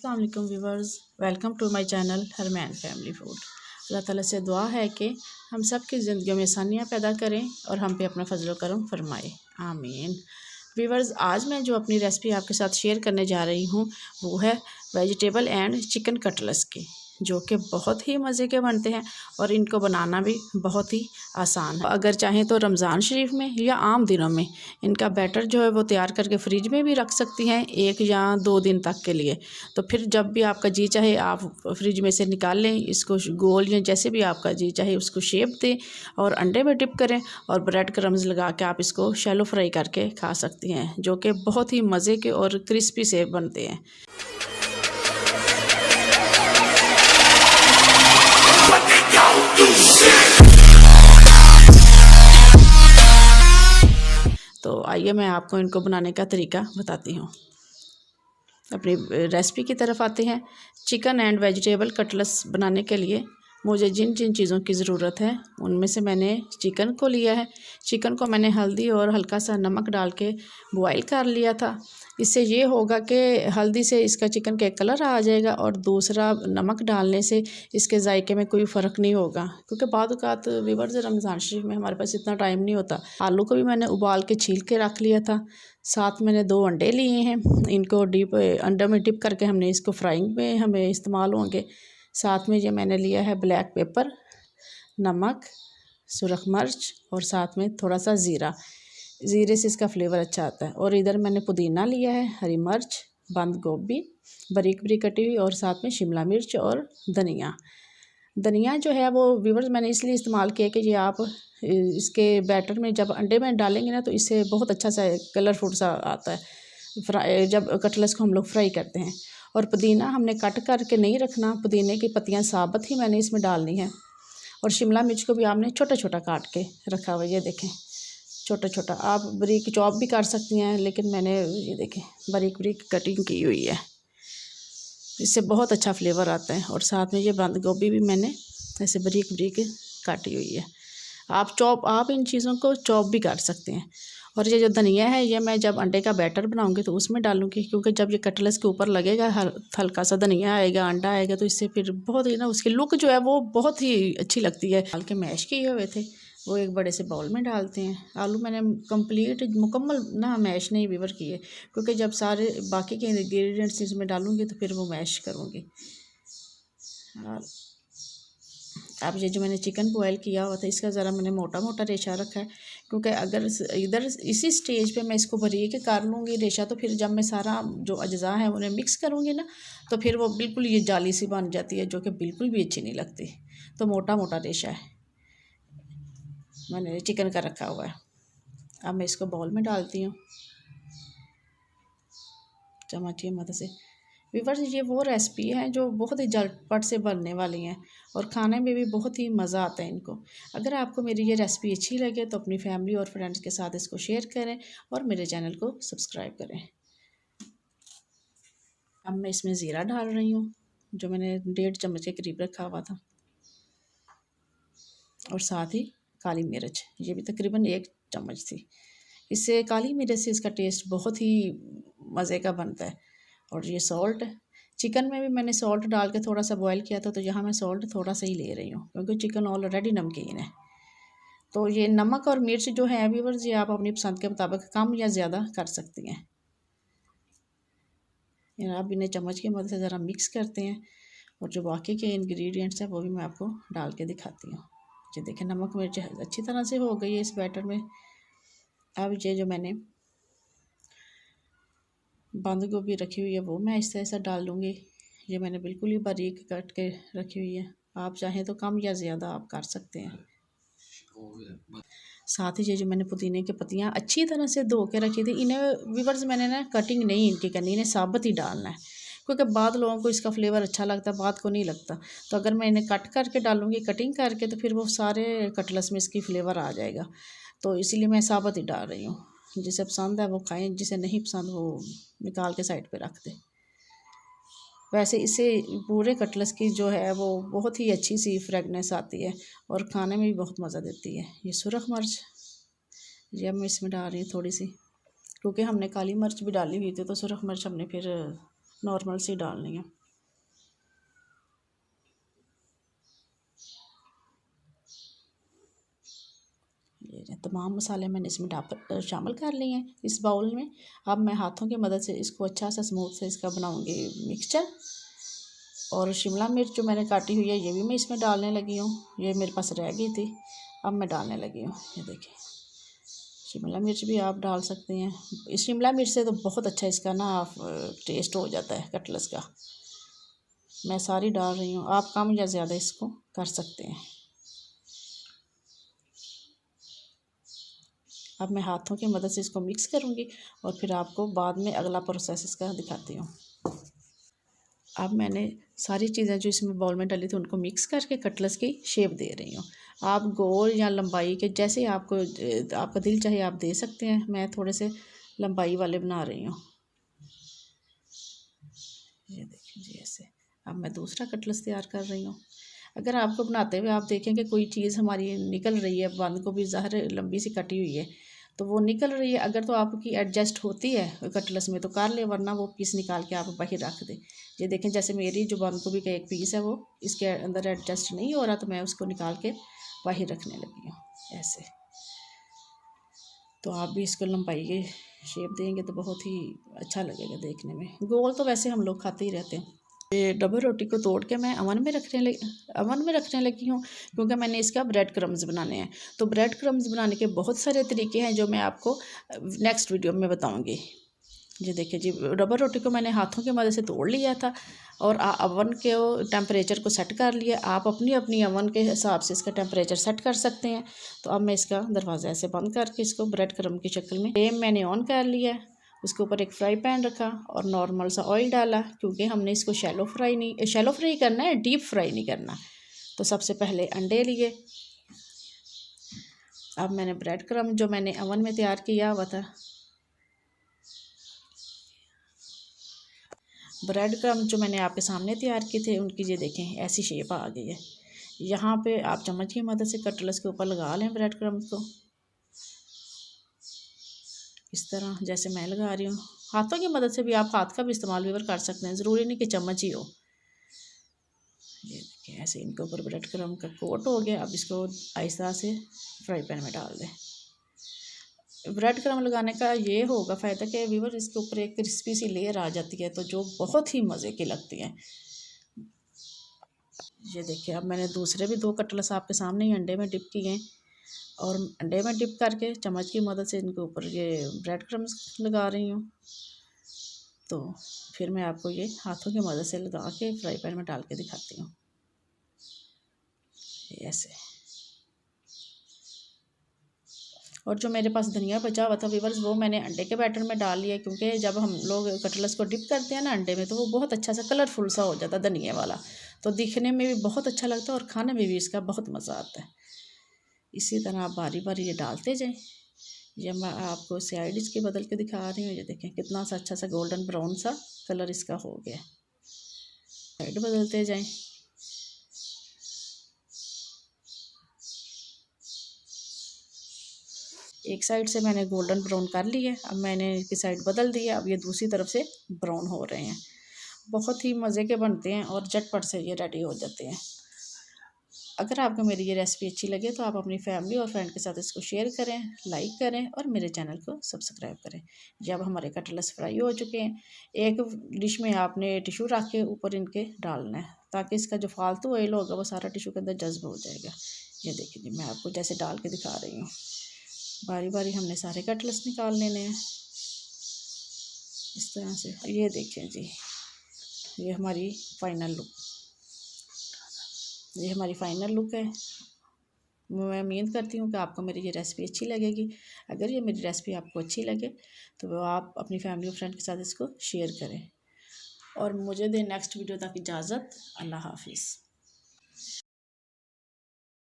अस्सलाम वालेकुम viewers, welcome to my channel Harman family food. अल्लाह ताला से दुआ है कि हम सब की ज़िंदगियों में आसानियाँ पैदा करें और हम पे अपना फजल करम फरमाए, आमीन। व्यूवर्स, आज मैं जो अपनी रेसिपी आपके साथ शेयर करने जा रही हूँ वो है वेजिटेबल एंड चिकन कटलेट्स की, जो कि बहुत ही मज़े के बनते हैं और इनको बनाना भी बहुत ही आसान है। अगर चाहें तो रमज़ान शरीफ में या आम दिनों में इनका बैटर जो है वो तैयार करके फ्रिज में भी रख सकती हैं 1 या 2 दिन तक के लिए। तो फिर जब भी आपका जी चाहे आप फ्रिज में से निकाल लें, इसको गोल या जैसे भी आपका जी चाहे उसको शेप दें और अंडे में डिप करें और ब्रेड क्रम्स लगा के आप इसको शैलो फ्राई करके खा सकती हैं, जो कि बहुत ही मज़े के और क्रिस्पी से बनते हैं। तो आइए मैं आपको इनको बनाने का तरीका बताती हूँ। अपनी रेसिपी की तरफ आते हैं। चिकन एंड वेजिटेबल कटलेट्स बनाने के लिए मुझे जिन जिन चीज़ों की ज़रूरत है उनमें से मैंने चिकन को लिया है। चिकन को मैंने हल्दी और हल्का सा नमक डाल के बॉयल कर लिया था। इससे ये होगा कि हल्दी से इसका चिकन का कलर आ जाएगा और दूसरा नमक डालने से इसके जायके में कोई फ़र्क नहीं होगा, क्योंकि बाद औक़ात व्यूअर्स रमज़ान शरीफ में हमारे पास इतना टाइम नहीं होता। आलू को भी मैंने उबाल के छील के रख लिया था। साथ मैंने 2 अंडे लिए हैं, इनको डीप अंडे में डिप करके हमने इसको फ्राइंग में हमें इस्तेमाल होंगे। साथ में ये मैंने लिया है ब्लैक पेपर, नमक, सुरख मिर्च और साथ में थोड़ा सा ज़ीरा। ज़ीरे से इसका फ्लेवर अच्छा आता है। और इधर मैंने पुदीना लिया है, हरी मिर्च, बंद गोभी बारीक बारीक कटी हुई और साथ में शिमला मिर्च और धनिया। धनिया जो है वो व्यूअर्स मैंने इसलिए इस्तेमाल किया कि ये आप इसके बैटर में जब अंडे में डालेंगे ना तो इससे बहुत अच्छा सा कलरफुल सा आता है फ्राई, जब कटलेट्स को हम लोग फ्राई करते हैं। और पुदीना हमने कट करके नहीं रखना, पुदीने की पत्तियां साबुत ही मैंने इसमें डालनी है। और शिमला मिर्च को भी आपने छोटा छोटा काट के रखा हुआ, ये देखें छोटा छोटा। आप बारीक चॉप भी कर सकती हैं, लेकिन मैंने ये देखें बारीक बारीक कटिंग की हुई है, इससे बहुत अच्छा फ्लेवर आता है। और साथ में ये बंद गोभी भी मैंने ऐसे बारीक बारीक काटी हुई है। आप इन चीज़ों को चॉप भी कर सकते हैं। और ये जो धनिया है ये मैं जब अंडे का बैटर बनाऊंगी तो उसमें डालूंगी, क्योंकि जब ये कटलेट्स के ऊपर लगेगा हल्का सा धनिया आएगा, अंडा आएगा, तो इससे फिर बहुत ही ना उसकी लुक जो है वो बहुत ही अच्छी लगती है। डाल के मैश किए हुए थे वो एक बड़े से बाउल में डालते हैं। आलू मैंने मुकम्मल ना मैश नहीं व्यूअर किए, क्योंकि जब सारे बाकी के इंग्रेडिएंट्स इसमें डालूंगी तो फिर वो मैश करूँगी। अब ये जो मैंने चिकन बॉयल किया हुआ था इसका ज़रा मैंने मोटा मोटा रेशा रखा है, क्योंकि अगर इधर इसी स्टेज पे मैं इसको बारीक कर लूँगी रेशा, तो फिर जब मैं सारा जो अज्जा है उन्हें मिक्स करूँगी ना तो फिर वो बिल्कुल ये जाली सी बन जाती है, जो कि बिल्कुल भी अच्छी नहीं लगती। तो मोटा मोटा रेशा है मैंने चिकन का रखा हुआ है। अब मैं इसको बाउल में डालती हूँ चम्मच की मदद से। व्यूअर्स, ये वो रेसिपी है जो बहुत ही झटपट से बनने वाली हैं और खाने में भी बहुत ही मज़ा आता है इनको। अगर आपको मेरी ये रेसिपी अच्छी लगे तो अपनी फैमिली और फ्रेंड्स के साथ इसको शेयर करें और मेरे चैनल को सब्सक्राइब करें। अब मैं इसमें ज़ीरा डाल रही हूँ, जो मैंने 1.5 चम्मच के करीब रखा हुआ था, और साथ ही काली मिर्च, ये भी तकरीबन 1 चम्मच थी। इससे काली मिर्च से इसका टेस्ट बहुत ही मज़े का बनता है। और ये सॉल्ट, चिकन में भी मैंने सॉल्ट डाल के थोड़ा सा बॉयल किया था, तो यहाँ मैं सॉल्ट थोड़ा सा ही ले रही हूँ क्योंकि चिकन ऑलरेडी नमकीन है। तो ये नमक और मिर्च जो है व्यूअर्स ये आप अपनी पसंद के मुताबिक कम या ज़्यादा कर सकती हैं। आप इन्हें चम्मच की मदद से ज़रा मिक्स करते हैं और जो बाकी के इंग्रेडिएंट्स हैं वो भी मैं आपको डाल के दिखाती हूँ। ये देखें नमक मिर्च अच्छी तरह से हो गई है इस बैटर में। अब ये जो मैंने बंद गोभी रखी हुई है वो मैं इस तरह से डाल लूँगी। ये मैंने बिल्कुल ही बारीक कट के रखी हुई है, आप चाहें तो कम या ज़्यादा आप कर सकते हैं। साथ ही ये जो मैंने पुदीने की पत्तियाँ अच्छी तरह से धो के रखी थी, इन्हें व्यूअर्स मैंने ना कटिंग नहीं इनकी करनी, इन्हें साबुत ही डालना है, क्योंकि बाद लोगों को इसका फ्लेवर अच्छा लगता है, बाद को नहीं लगता। तो अगर मैं इन्हें कट करके डालूँगी कटिंग करके तो फिर वो सारे कटलेट्स में इसकी फ्लेवर आ जाएगा। तो इसीलिए मैं साबुत ही डाल रही हूँ। जिसे पसंद है वो खाएं, जिसे नहीं पसंद वो निकाल के साइड पे रख दे। वैसे इससे पूरे कटलेट्स की जो है वो बहुत ही अच्छी सी फ्रेगनेंस आती है और खाने में भी बहुत मज़ा देती है। ये सुरख मिर्च ये अब मैं इसमें डाल रही हूँ थोड़ी सी, क्योंकि हमने काली मिर्च भी डाली हुई थी तो सुरख मिर्च हमने फिर नॉर्मल सी डालनी है। ये तमाम मसाले मैंने इसमें शामिल कर लिए हैं इस बाउल में। अब मैं हाथों की मदद से इसको अच्छा सा स्मूथ से इसका बनाऊंगी मिक्सचर। और शिमला मिर्च जो मैंने काटी हुई है ये भी मैं इसमें डालने लगी हूँ, ये मेरे पास रह गई थी, अब मैं डालने लगी हूँ। ये देखिए शिमला मिर्च भी आप डाल सकते हैं, इस शिमला मिर्च से तो बहुत अच्छा इसका ना टेस्ट हो जाता है कटलेट्स का। मैं सारी डाल रही हूँ, आप कम या ज़्यादा इसको कर सकते हैं। अब मैं हाथों की मदद से इसको मिक्स करूँगी और फिर आपको बाद में अगला प्रोसेस इसका दिखाती हूँ। अब मैंने सारी चीज़ें जो इसमें बाउल में डाली थी उनको मिक्स करके कटलेट्स की शेप दे रही हूँ। आप गोल या लंबाई के जैसे आपको आपका दिल चाहे आप दे सकते हैं। मैं थोड़े से लंबाई वाले बना रही हूँ। ये देखिए जी ऐसे। अब मैं दूसरा कटलेट्स तैयार कर रही हूँ। अगर आपको बनाते हुए आप देखेंगे कोई चीज़ हमारी निकल रही है, बंद गोभी ज़ाहिर लंबी सी कटी हुई है तो वो निकल रही है, अगर तो आपकी एडजस्ट होती है कटलेट्स में तो कर ले, वरना वो पीस निकाल के आप बाहर रख दें। ये देखें जैसे मेरी जो बंद गोभी का एक पीस है वो इसके अंदर एडजस्ट नहीं हो रहा तो मैं उसको निकाल के बाहर रखने लगी हूँ ऐसे। तो आप भी इसको लंबाई के शेप देंगे तो बहुत ही अच्छा लगेगा देखने में। गोल तो वैसे हम लोग खाते ही रहते हैं। ये डबल रोटी को तोड़ के मैं अवन में रखने लगी हूँ क्योंकि मैंने इसका ब्रेड क्रम्स बनाने हैं। तो ब्रेड क्रम्स बनाने के बहुत सारे तरीके हैं जो मैं आपको नेक्स्ट वीडियो में बताऊँगी। ये देखिए जी डबल रोटी को मैंने हाथों की मदद से तोड़ लिया था और अवन के टेम्परेचर को सेट कर लिया। आप अपनी अपनी अवन के हिसाब से इसका टेम्परेचर सेट कर सकते हैं। तो अब मैं इसका दरवाज़ा ऐसे बंद करके इसको ब्रेड क्रम्ब की शक्ल में फ्लेम मैंने ऑन कर लिया। उसके ऊपर एक फ्राई पैन रखा और नॉर्मल सा ऑयल डाला क्योंकि हमने इसको शैलो फ्राई करना है, डीप फ्राई नहीं करना। तो सबसे पहले अंडे लिए। अब मैंने ब्रेड क्रम्ब जो मैंने अवन में तैयार किया हुआ था, ब्रेड क्रम्ब जो मैंने आपके सामने तैयार किए थे उनकी ये देखें ऐसी शेप आ गई है। यहाँ पे आप चम्मच की मदद से कटलेट्स के ऊपर लगा लें ब्रेड क्रम्ब को इस तरह जैसे मैं लगा रही हूँ। हाथों की मदद से भी आप हाथ का भी इस्तेमाल भी कर सकते हैं, ज़रूरी नहीं कि चम्मच ही हो। ये देखिए ऐसे इनके ऊपर ब्रेड क्रम्ब का कोट हो गया। अब इसको आहिस्ता से फ्राई पैन में डाल दें। ब्रेड क्रम्ब लगाने का ये होगा फ़ायदा कि व्यूअर इसके ऊपर एक क्रिस्पी सी लेयर आ जाती है तो जो बहुत ही मज़े की लगती है। ये देखिए अब मैंने दूसरे भी 2 कटलेट्स आपके सामने ही अंडे में डिप किए हैं और अंडे में डिप करके चम्मच की मदद से इनके ऊपर ये ब्रेड क्रम्स लगा रही हूँ। तो फिर मैं आपको ये हाथों की मदद से लगा के फ्राई पैन में डाल के दिखाती हूँ ऐसे। और जो मेरे पास धनिया बचा हुआ था व्यूअर्स वो मैंने अंडे के बैटर में डाल लिया क्योंकि जब हम लोग कटलेट्स को डिप करते हैं ना अंडे में तो वो बहुत अच्छा सा कलरफुल सा हो जाता है धनिया वाला, तो दिखने में भी बहुत अच्छा लगता है और खाने में भी इसका बहुत मज़ा आता है। इसी तरह आप बारी बारी ये डालते जाएं। ये मैं आपको साइड डिश के बदल के दिखा रही हूँ। ये देखें कितना सा अच्छा सा गोल्डन ब्राउन सा कलर इसका हो गया। साइड बदलते जाएं। एक साइड से मैंने गोल्डन ब्राउन कर लिया, अब मैंने इसकी साइड बदल दिया। अब ये दूसरी तरफ से ब्राउन हो रहे हैं। बहुत ही मज़े के बनते हैं और झटपट से ये रेडी हो जाते हैं। अगर आपको मेरी ये रेसिपी अच्छी लगे तो आप अपनी फैमिली और फ्रेंड के साथ इसको शेयर करें, लाइक करें और मेरे चैनल को सब्सक्राइब करें। जब हमारे कटलेट्स फ्राई हो चुके हैं एक डिश में आपने टिश्यू रख के ऊपर इनके डालना है ताकि इसका जो फालतू ऑयल होगा वो सारा टिश्यू के अंदर जज्ब हो जाएगा। ये देखिए जी मैं आपको जैसे डाल के दिखा रही हूँ। बारी बारी हमने सारे कटलेट्स निकाल लेने हैं इस तरह से। ये देखें जी ये हमारी फाइनल लुक है। मैं उम्मीद करती हूँ कि आपको मेरी ये रेसिपी अच्छी लगेगी। अगर ये मेरी रेसिपी आपको अच्छी लगे तो आप अपनी फैमिली और फ्रेंड के साथ इसको शेयर करें और मुझे दें नेक्स्ट वीडियो तक इजाज़त। अल्लाह हाफिज़।